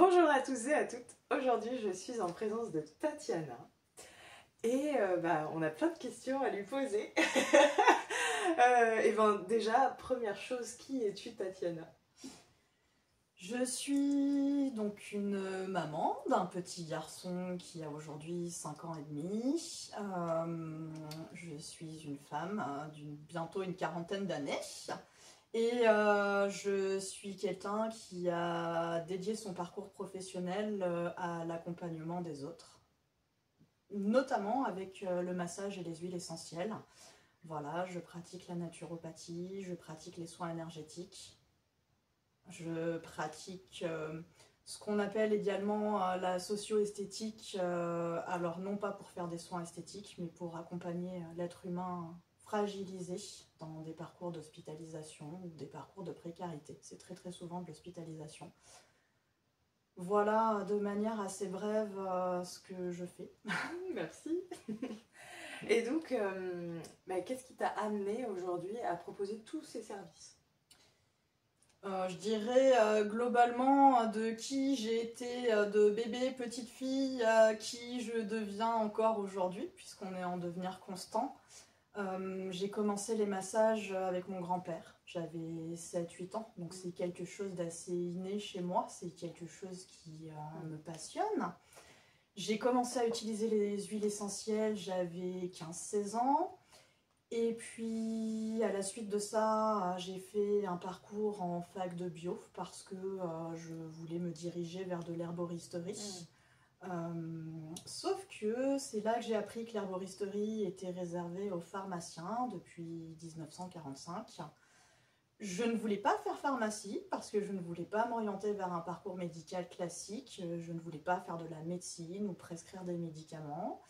Bonjour à tous et à toutes. Aujourd'hui, je suis en présence de Tatiana et on a plein de questions à lui poser. Déjà, première chose, qui es-tu, Tatiana? Je suis donc une maman d'un petit garçon qui a aujourd'hui 5 ans et demi. Je suis une femme d'une bientôt une quarantaine d'années. Et je suis quelqu'un qui a dédié son parcours professionnel à l'accompagnement des autres, notamment avec le massage et les huiles essentielles. Voilà, je pratique la naturopathie, je pratique les soins énergétiques. Je pratique ce qu'on appelle également la socio-esthétique, alors non pas pour faire des soins esthétiques, mais pour accompagner l'être humain fragilisé dans des parcours d'hospitalisation ou des parcours de précarité. C'est très très souvent de l'hospitalisation. Voilà de manière assez brève ce que je fais. Merci. Et donc, qu'est-ce qui t'a amené aujourd'hui à proposer tous ces services? Je dirais globalement de qui j'ai été de bébé, petite fille, à qui je deviens encore aujourd'hui, puisqu'on est en devenir constant. J'ai commencé les massages avec mon grand-père. J'avais 7-8 ans, donc c'est quelque chose d'assez inné chez moi, c'est quelque chose qui me passionne. J'ai commencé à utiliser les huiles essentielles, j'avais 15-16 ans. Et puis, à la suite de ça, j'ai fait un parcours en fac de bio parce que je voulais me diriger vers de l'herboristerie. Sauf que c'est là que j'ai appris que l'herboristerie était réservée aux pharmaciens depuis 1945. Je ne voulais pas faire pharmacie parce que je ne voulais pas m'orienter vers un parcours médical classique. Je ne voulais pas faire de la médecine ou prescrire des médicaments.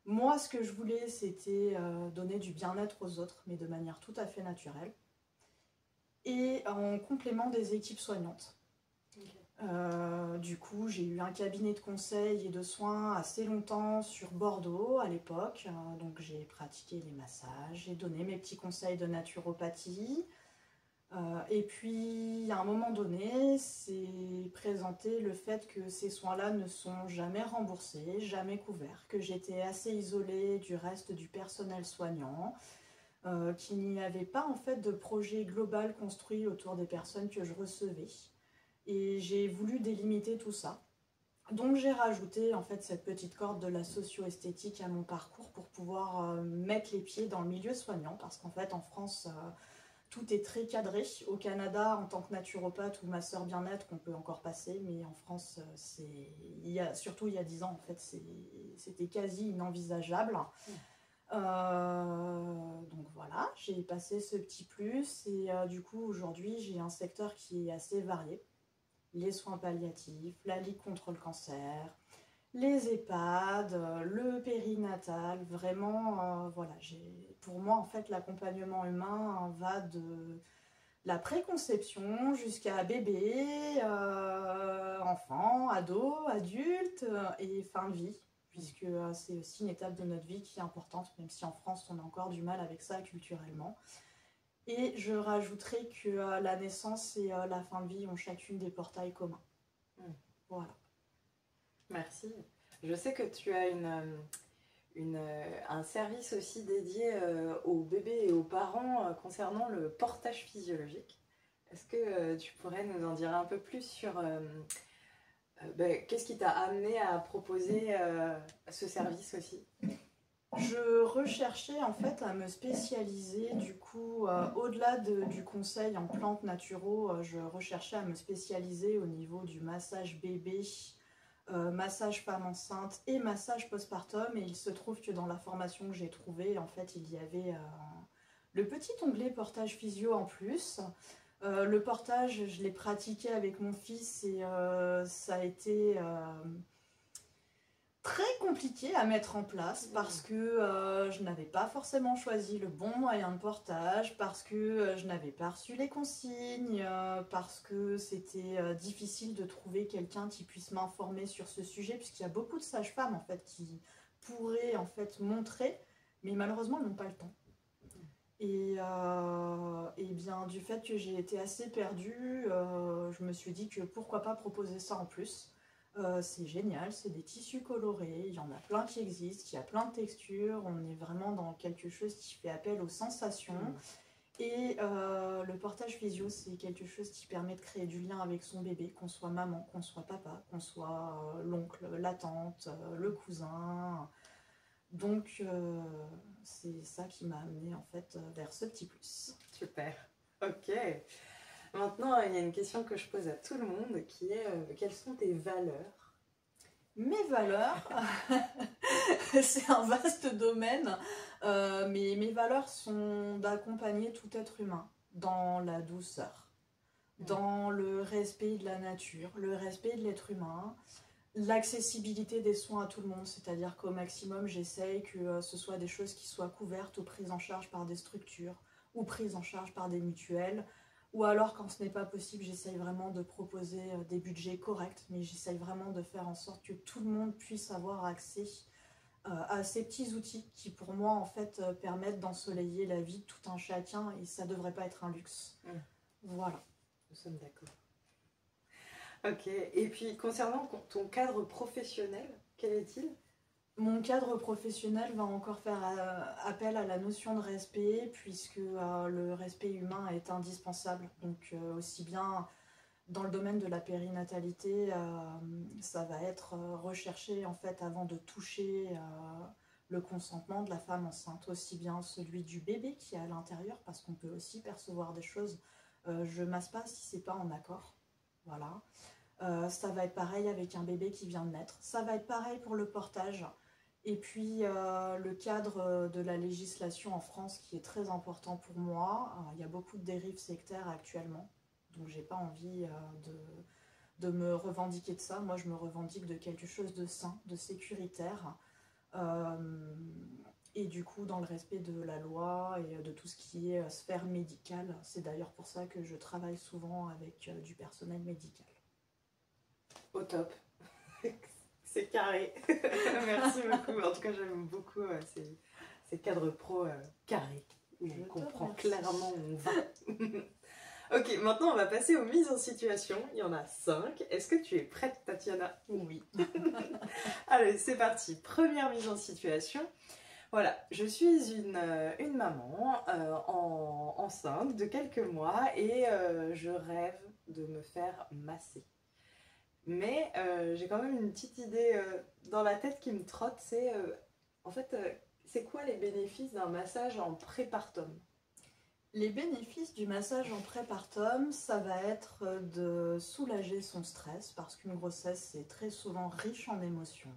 Moi, ce que je voulais, c'était donner du bien-être aux autres, mais de manière tout à fait naturelle. Et en complément des équipes soignantes. Du coup, j'ai eu un cabinet de conseil et de soins assez longtemps sur Bordeaux à l'époque. Donc j'ai pratiqué les massages, j'ai donné mes petits conseils de naturopathie. Et puis, à un moment donné, c'est présenté le fait que ces soins-là ne sont jamais remboursés, jamais couverts, que j'étais assez isolée du reste du personnel soignant, qu'il n'y avait pas en fait de projet global construit autour des personnes que je recevais. Et j'ai voulu délimiter tout ça. Donc j'ai rajouté en fait cette petite corde de la socio-esthétique à mon parcours pour pouvoir mettre les pieds dans le milieu soignant, parce qu'en fait en France tout est très cadré. Au Canada, en tant que naturopathe ou masseur bien-être, on peut encore passer, mais en France, surtout il y a 10 ans, en fait, c'était quasi inenvisageable. Donc voilà, j'ai passé ce petit plus et du coup aujourd'hui j'ai un secteur qui est assez varié. Les soins palliatifs, la ligue contre le cancer, les EHPAD, le périnatal, vraiment, voilà, pour moi, en fait, l'accompagnement humain va de la préconception jusqu'à bébé, enfant, ado, adulte et fin de vie, puisque c'est aussi une étape de notre vie qui est importante, même si en France, on a encore du mal avec ça culturellement. Et je rajouterai que la naissance et la fin de vie ont chacune des portails communs. Voilà. Merci. Je sais que tu as un service aussi dédié aux bébés et aux parents concernant le portage physiologique. Est-ce que tu pourrais nous en dire un peu plus sur qu'est-ce qui t'a amené à proposer ce service aussi? Je recherchais en fait à me spécialiser, du coup, au-delà du conseil en plantes naturaux, je recherchais à me spécialiser au niveau du massage bébé, massage femme enceinte et massage postpartum. Et il se trouve que dans la formation que j'ai trouvée, en fait, il y avait le petit onglet portage physio en plus. Le portage, je l'ai pratiqué avec mon fils et ça a été très compliqué à mettre en place parce que je n'avais pas forcément choisi le bon moyen de portage, parce que je n'avais pas reçu les consignes, parce que c'était difficile de trouver quelqu'un qui puisse m'informer sur ce sujet, puisqu'il y a beaucoup de sages-femmes en fait qui pourraient en fait montrer, mais malheureusement elles n'ont pas le temps. Et bien du fait que j'ai été assez perdue, je me suis dit que pourquoi pas proposer ça en plus. C'est génial, c'est des tissus colorés, il y en a plein qui existent, il y a plein de textures, on est vraiment dans quelque chose qui fait appel aux sensations. Et le portage physio, c'est quelque chose qui permet de créer du lien avec son bébé, qu'on soit maman, qu'on soit papa, qu'on soit l'oncle, la tante, le cousin. Donc c'est ça qui m'a amené en fait vers ce petit plus. Super. Ok. Maintenant, il y a une question que je pose à tout le monde qui est quelles sont tes valeurs? Mes valeurs, c'est un vaste domaine, mais mes valeurs sont d'accompagner tout être humain dans la douceur, dans le respect de la nature, le respect de l'être humain, l'accessibilité des soins à tout le monde, c'est-à-dire qu'au maximum, j'essaye que ce soit des choses qui soient couvertes ou prises en charge par des structures ou prises en charge par des mutuelles. Ou alors, quand ce n'est pas possible, j'essaye vraiment de proposer des budgets corrects, mais j'essaye vraiment de faire en sorte que tout le monde puisse avoir accès à ces petits outils qui, pour moi, en fait, permettent d'ensoleiller la vie de tout un chacun et ça ne devrait pas être un luxe. Voilà. Nous sommes d'accord. Ok, et puis concernant ton cadre professionnel, quel est-il? Mon cadre professionnel va encore faire appel à la notion de respect, puisque le respect humain est indispensable. Donc aussi bien dans le domaine de la périnatalité, ça va être recherché en fait avant de toucher le consentement de la femme enceinte, aussi bien celui du bébé qui est à l'intérieur, parce qu'on peut aussi percevoir des choses. Je masse pas si c'est pas en accord. Voilà. Ça va être pareil avec un bébé qui vient de naître. Ça va être pareil pour le portage. Et puis le cadre de la législation en France qui est très important pour moi. Il y a beaucoup de dérives sectaires actuellement. Donc j'ai pas envie de me revendiquer de ça. Moi je me revendique de quelque chose de sain, de sécuritaire. Et du coup dans le respect de la loi et de tout ce qui est sphère médicale. C'est d'ailleurs pour ça que je travaille souvent avec du personnel médical. Au top. C'est carré. Merci beaucoup. En tout cas, j'aime beaucoup ces cadres pro carrés. On comprend clairement où on va. Ok, maintenant on va passer aux mises en situation. Il y en a 5. Est-ce que tu es prête, Tatiana? Oui. Allez, c'est parti. Première mise en situation. Voilà, je suis une maman enceinte de quelques mois et je rêve de me faire masser. Mais j'ai quand même une petite idée dans la tête qui me trotte, c'est en fait, c'est quoi les bénéfices d'un massage en prépartum? Les bénéfices du massage en prépartum, ça va être de soulager son stress, parce qu'une grossesse, c'est très souvent riche en émotions.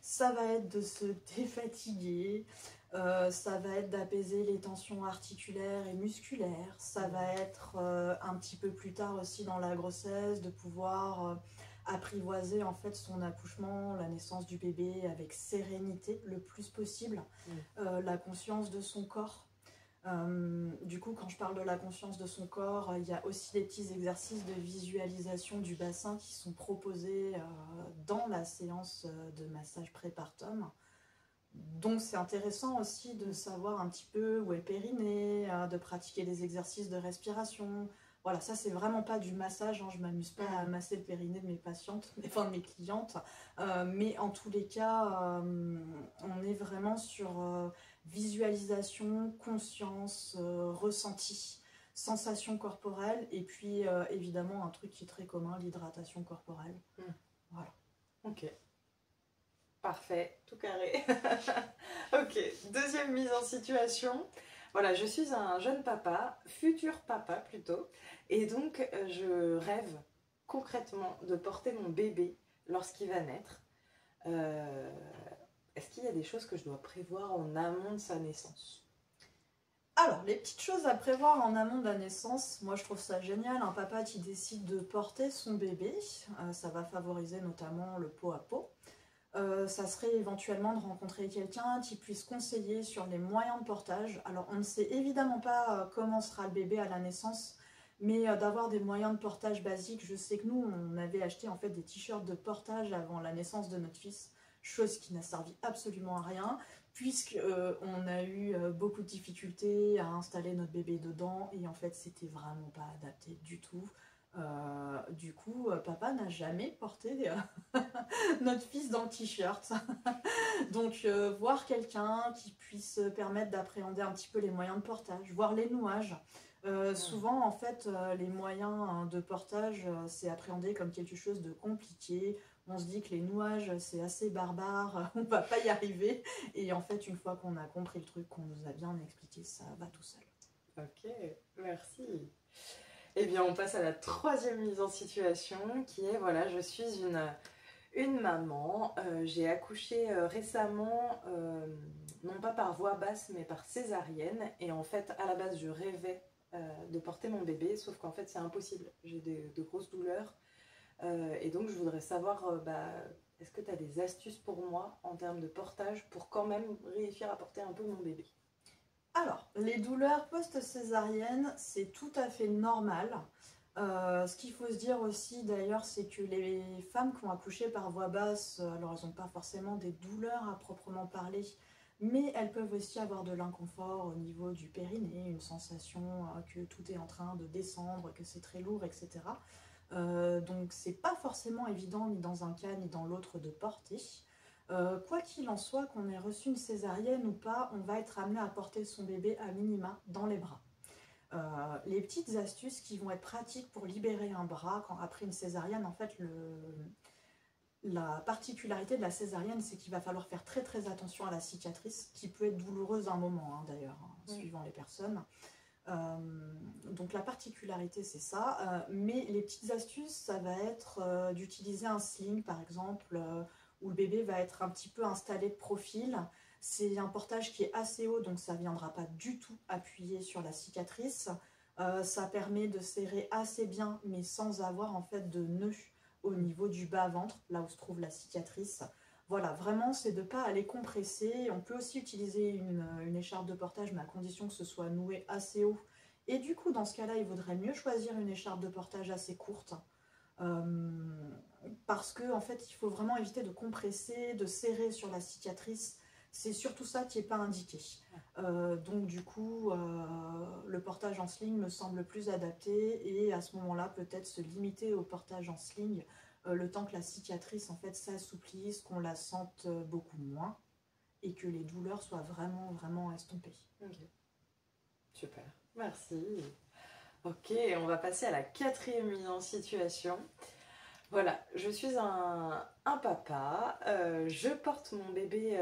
Ça va être de se défatiguer, ça va être d'apaiser les tensions articulaires et musculaires, ça va être un petit peu plus tard aussi dans la grossesse de pouvoir apprivoiser en fait son accouchement, la naissance du bébé avec sérénité le plus possible, la conscience de son corps. Du coup, quand je parle de la conscience de son corps, il y a aussi des petits exercices de visualisation du bassin qui sont proposés dans la séance de massage prépartum. Donc c'est intéressant aussi de savoir un petit peu où est le périnée, de pratiquer des exercices de respiration. Voilà, ça c'est vraiment pas du massage, hein. Je m'amuse pas à masser le périnée de mes patientes, enfin de mes clientes, mais en tous les cas, on est vraiment sur visualisation, conscience, ressenti, sensation corporelle, et puis évidemment un truc qui est très commun, l'hydratation corporelle. Voilà. Ok. Parfait, tout carré. Ok, deuxième mise en situation. Voilà, je suis un jeune papa, futur papa plutôt, et donc je rêve concrètement de porter mon bébé lorsqu'il va naître. Est-ce qu'il y a des choses que je dois prévoir en amont de sa naissance? Alors, les petites choses à prévoir en amont de la naissance, moi je trouve ça génial, un papa qui décide de porter son bébé, ça va favoriser notamment le pot à pot. Ça serait éventuellement de rencontrer quelqu'un qui puisse conseiller sur les moyens de portage. Alors on ne sait évidemment pas comment sera le bébé à la naissance, mais d'avoir des moyens de portage basiques. Je sais que nous, on avait acheté en fait des t-shirts de portage avant la naissance de notre fils, chose qui n'a servi absolument à rien, puisqu'on a eu beaucoup de difficultés à installer notre bébé dedans, et en fait c'était vraiment pas adapté du tout. Du coup, papa n'a jamais porté notre fils dans le t-shirt. Donc, voir quelqu'un qui puisse permettre d'appréhender un petit peu les moyens de portage, voir les nouages. Souvent, en fait, les moyens de portage, c'est appréhendé comme quelque chose de compliqué. On se dit que les nouages, c'est assez barbare, on va pas y arriver. Et en fait, une fois qu'on a compris le truc, qu'on nous a bien expliqué, ça va tout seul. Ok, merci. Eh bien, on passe à la troisième mise en situation qui est, voilà, je suis une maman. J'ai accouché récemment, non pas par voie basse, mais par césarienne. Et en fait, à la base, je rêvais de porter mon bébé, sauf qu'en fait, c'est impossible. J'ai de grosses douleurs. Et donc, je voudrais savoir, est-ce que tu as des astuces pour moi en termes de portage pour quand même réussir à porter un peu mon bébé? Alors, les douleurs post-césarienne, c'est tout à fait normal. Ce qu'il faut se dire aussi d'ailleurs, c'est que les femmes qui ont accouché par voie basse, alors elles n'ont pas forcément des douleurs à proprement parler, mais elles peuvent aussi avoir de l'inconfort au niveau du périnée, une sensation que tout est en train de descendre, que c'est très lourd, etc. Donc c'est pas forcément évident ni dans un cas ni dans l'autre de porter. Quoi qu'il en soit, qu'on ait reçu une césarienne ou pas, on va être amené à porter son bébé à minima dans les bras. Les petites astuces qui vont être pratiques pour libérer un bras après une césarienne, en fait, la particularité de la césarienne, c'est qu'il va falloir faire très très attention à la cicatrice, qui peut être douloureuse à un moment, hein, d'ailleurs, suivant les personnes. Donc la particularité, c'est ça. Mais les petites astuces, ça va être d'utiliser un sling, par exemple, où le bébé va être un petit peu installé de profil. C'est un portage qui est assez haut, donc ça ne viendra pas du tout appuyer sur la cicatrice. Ça permet de serrer assez bien, mais sans avoir en fait de nœud au niveau du bas-ventre, là où se trouve la cicatrice. Voilà, vraiment, c'est de ne pas aller compresser. On peut aussi utiliser une écharpe de portage, mais à condition que ce soit noué assez haut. Et du coup, dans ce cas-là, il vaudrait mieux choisir une écharpe de portage assez courte. Parce que en fait, il faut vraiment éviter de compresser, de serrer sur la cicatrice. C'est surtout ça qui n'est pas indiqué. Donc du coup, le portage en sling me semble plus adapté et à ce moment-là, peut-être se limiter au portage en sling le temps que la cicatrice en fait s'assouplisse, qu'on la sente beaucoup moins et que les douleurs soient vraiment vraiment estompées. Ok, super, merci. Ok, on va passer à la quatrième mise en situation. Voilà, je suis un papa, je porte mon bébé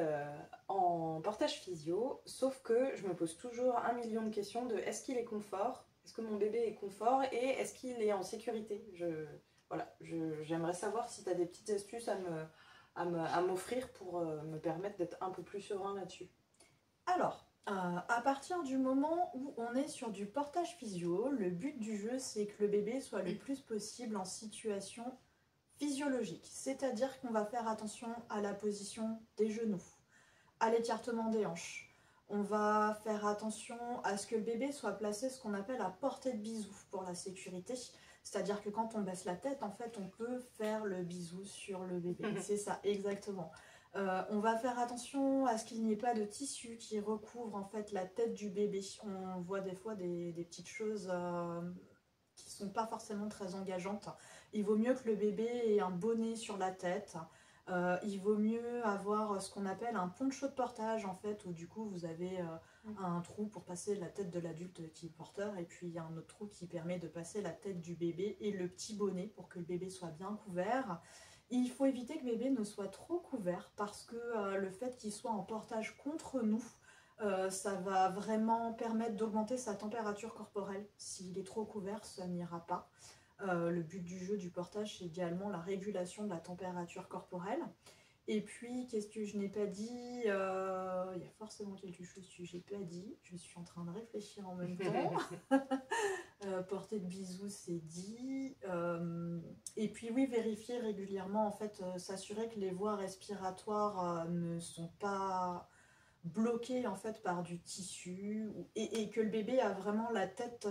en portage physio, sauf que je me pose toujours 1 million de questions de est-ce qu'il est confort, est-ce que mon bébé est confort et est-ce qu'il est en sécurité. Voilà, j'aimerais savoir si tu as des petites astuces à m'offrir pour me permettre d'être un peu plus serein là-dessus. Alors, à partir du moment où on est sur du portage physio, le but du jeu c'est que le bébé soit le plus possible en situation physiologique, c'est-à-dire qu'on va faire attention à la position des genoux, à l'écartement des hanches. On va faire attention à ce que le bébé soit placé ce qu'on appelle à portée de bisou pour la sécurité. C'est-à-dire que quand on baisse la tête, en fait, on peut faire le bisou sur le bébé. C'est ça, exactement. On va faire attention à ce qu'il n'y ait pas de tissu qui recouvre en fait la tête du bébé. On voit des fois des petites choses qui sont pas forcément très engageantes. Il vaut mieux que le bébé ait un bonnet sur la tête. Il vaut mieux avoir ce qu'on appelle un poncho de portage en fait, où du coup vous avez un trou pour passer la tête de l'adulte qui est porteur et puis il y a un autre trou qui permet de passer la tête du bébé et le petit bonnet pour que le bébé soit bien couvert. Il faut éviter que le bébé ne soit trop couvert parce que le fait qu'il soit en portage contre nous, ça va vraiment permettre d'augmenter sa température corporelle. S'il est trop couvert, ça n'ira pas. Le but du jeu du portage, c'est également la régulation de la température corporelle. Et puis, qu'est-ce que je n'ai pas dit? Il y a forcément quelque chose que j'ai pas dit. Je suis en train de réfléchir en même temps. Porter de bisous, c'est dit. Et puis oui, vérifier régulièrement, en fait, s'assurer que les voies respiratoires ne sont pas bloquées en fait par du tissu et que le bébé a vraiment la tête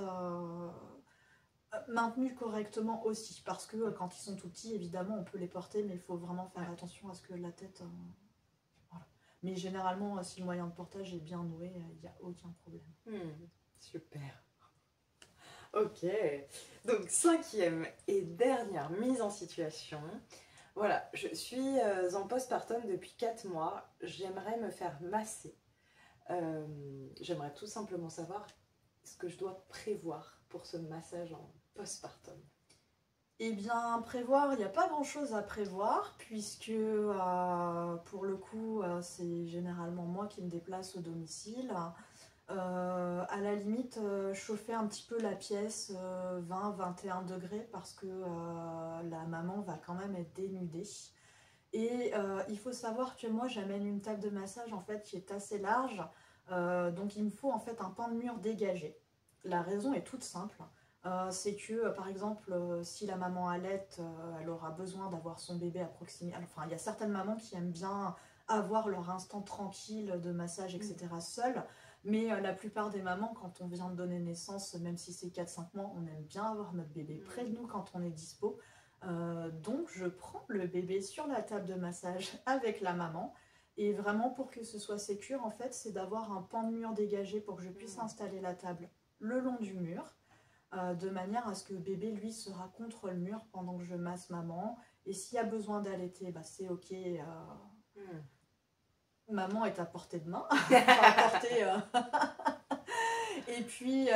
maintenue correctement aussi. Parce que quand ils sont tout petits, évidemment, on peut les porter, mais il faut vraiment faire attention à ce que la tête... voilà. Mais généralement, si le moyen de portage est bien noué, il n'y a aucun problème. Super. Ok. Donc, cinquième et dernière mise en situation. Voilà, je suis en postpartum depuis 4 mois. J'aimerais me faire masser. J'aimerais tout simplement savoir ce que je dois prévoir pour ce massage en postpartum. Eh bien, prévoir, il n'y a pas grand-chose à prévoir, puisque pour le coup, c'est généralement moi qui me déplace au domicile. À la limite, chauffer un petit peu la pièce 20-21 degrés, parce que la maman va quand même être dénudée. Et il faut savoir que moi, j'amène une table de massage en fait qui est assez large, donc il me faut en fait un pan de mur dégagé. La raison est toute simple. C'est que, par exemple, si la maman allaite, elle aura besoin d'avoir son bébé à proximité. Enfin, il y a certaines mamans qui aiment bien avoir leur instant tranquille de massage, etc. seule. Mais la plupart des mamans, quand on vient de donner naissance, même si c'est 4-5 mois, on aime bien avoir notre bébé près de nous quand on est dispo. Donc, je prends le bébé sur la table de massage avec la maman. Et vraiment, pour que ce soit sécure, en fait, c'est d'avoir un pan de mur dégagé pour que je puisse installer la table le long du mur, de manière à ce que bébé, lui, sera contre le mur pendant que je masse maman. Et s'il y a besoin d'allaiter, bah, c'est ok. Maman est à portée de main. À portée, Et puis,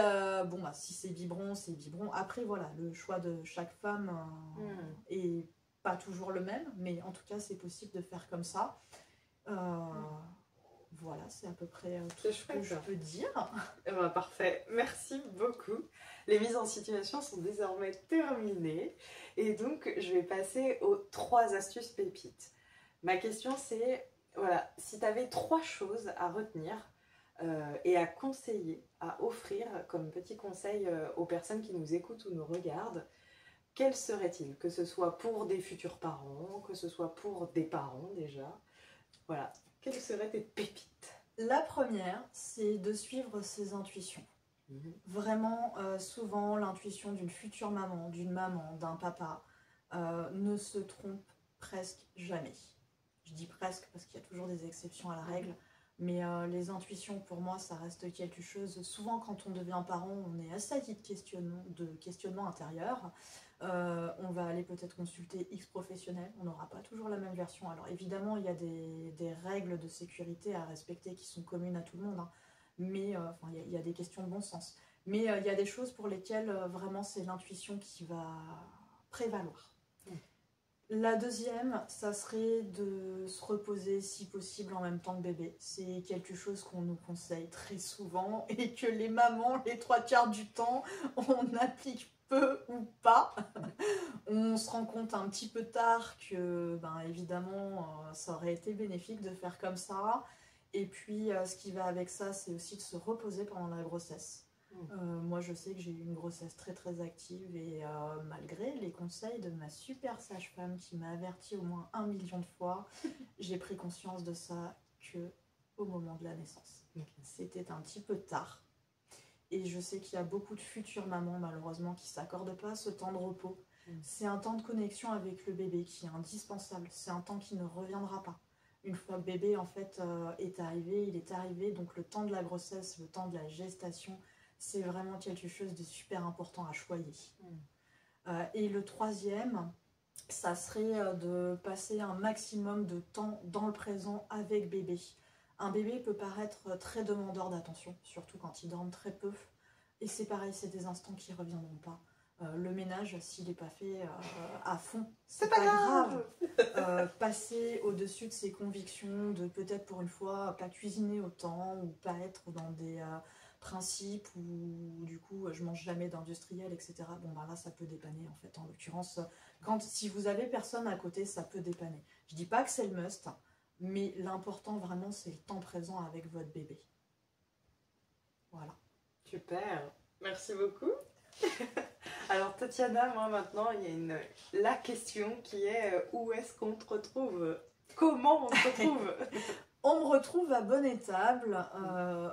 bon, bah, si c'est biberon, c'est biberon. Après, voilà, le choix de chaque femme est pas toujours le même, mais en tout cas, c'est possible de faire comme ça. Voilà, c'est à peu près tout ce que je peux dire. Ben, parfait, merci beaucoup. Les mises en situation sont désormais terminées. Et donc, je vais passer aux 3 astuces pépites. Ma question, c'est, voilà, si tu avais 3 choses à retenir et à conseiller, à offrir comme petit conseil aux personnes qui nous écoutent ou nous regardent, quels seraient-ils? Que ce soit pour des futurs parents, que ce soit pour des parents déjà. Voilà, quelles seraient tes pépites? La première, c'est de suivre ses intuitions. Vraiment, souvent, l'intuition d'une future maman, d'une maman, d'un papa, ne se trompe presque jamais. Je dis presque parce qu'il y a toujours des exceptions à la règle, mais les intuitions, pour moi, ça reste quelque chose. Souvent, quand on devient parent, on est assailli de questionnement intérieur. On va aller peut-être consulter X professionnels, on n'aura pas toujours la même version. Alors évidemment, il y a des règles de sécurité à respecter qui sont communes à tout le monde, hein. Mais il y a des questions de bon sens. Mais il y a des choses pour lesquelles vraiment c'est l'intuition qui va prévaloir. La deuxième, ça serait de se reposer si possible en même temps que bébé. C'est quelque chose qu'on nous conseille très souvent et que les mamans, les 3/4 du temps, on applique peu ou pas. On se rend compte un petit peu tard que, ben, évidemment, ça aurait été bénéfique de faire comme ça. Et puis, ce qui va avec ça, c'est aussi de se reposer pendant la grossesse. Moi, je sais que j'ai eu une grossesse très très active et malgré les conseils de ma super sage-femme qui m'a averti au moins 1 million de fois, j'ai pris conscience de ça que au moment de la naissance. C'était un petit peu tard. Et je sais qu'il y a beaucoup de futures mamans, malheureusement, qui ne s'accordent pas ce temps de repos. C'est un temps de connexion avec le bébé qui est indispensable. C'est un temps qui ne reviendra pas. Une fois que bébé, en fait, est arrivé, il est arrivé. Donc, le temps de la grossesse, le temps de la gestation, c'est vraiment quelque chose de super important à choyer. Et le troisième, ça serait de passer un maximum de temps dans le présent avec bébé. Un bébé peut paraître très demandeur d'attention, surtout quand il dort très peu. Et c'est pareil, c'est des instants qui ne reviendront pas. Le ménage, s'il n'est pas fait à fond, c'est pas grave. Passer au-dessus de ses convictions, de peut-être pour une fois pas cuisiner autant ou pas être dans des principes où du coup je mange jamais d'industriel, etc. Bon ben là ça peut dépanner en fait. En l'occurrence, si vous avez personne à côté, ça peut dépanner. Je dis pas que c'est le must, mais l'important vraiment c'est le temps présent avec votre bébé. Voilà. Super, merci beaucoup. Alors Tatiana, moi maintenant, il y a la question qui est où est-ce qu'on te retrouve? Comment on te retrouve? On me retrouve à Bonne-Étable,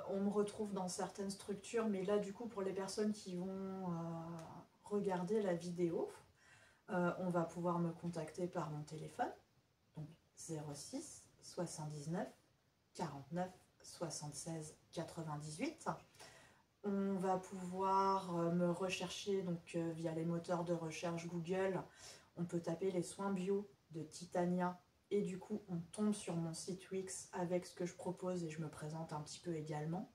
on me retrouve dans certaines structures, mais là du coup pour les personnes qui vont regarder la vidéo, on va pouvoir me contacter par mon téléphone, donc 06 79 49 76 98. On va pouvoir me rechercher donc via les moteurs de recherche Google. On peut taper les soins bio de Titania et du coup on tombe sur mon site Wix avec ce que je propose et je me présente un petit peu également.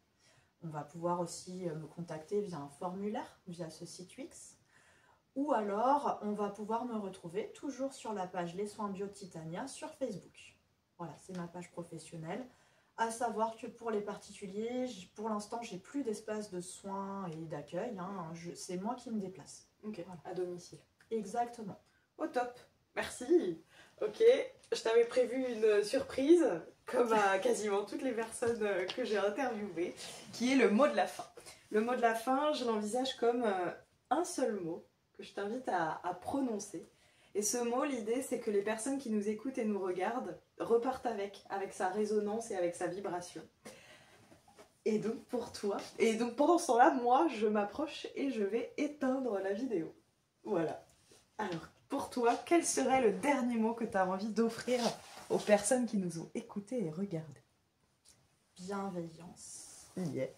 On va pouvoir aussi me contacter via un formulaire via ce site Wix. Ou alors on va pouvoir me retrouver toujours sur la page Les Soins Bio de Titania sur Facebook. Voilà, c'est ma page professionnelle. À savoir que pour les particuliers, pour l'instant, j'ai plus d'espace de soins et d'accueil. Hein. C'est moi qui me déplace. Ok, voilà. À domicile. Exactement. Au top, merci. Ok, je t'avais prévu une surprise, comme à quasiment toutes les personnes que j'ai interviewées, qui est le mot de la fin. Le mot de la fin, je l'envisage comme un seul mot que je t'invite à prononcer. Et ce mot, l'idée, c'est que les personnes qui nous écoutent et nous regardent repartent avec sa résonance et avec sa vibration. Et donc pour toi, et donc pendant ce temps-là, moi, je m'approche et je vais éteindre la vidéo. Voilà. Alors, pour toi, quel serait le dernier mot que tu as envie d'offrir aux personnes qui nous ont écoutés et regardés? Bienveillance. Yes.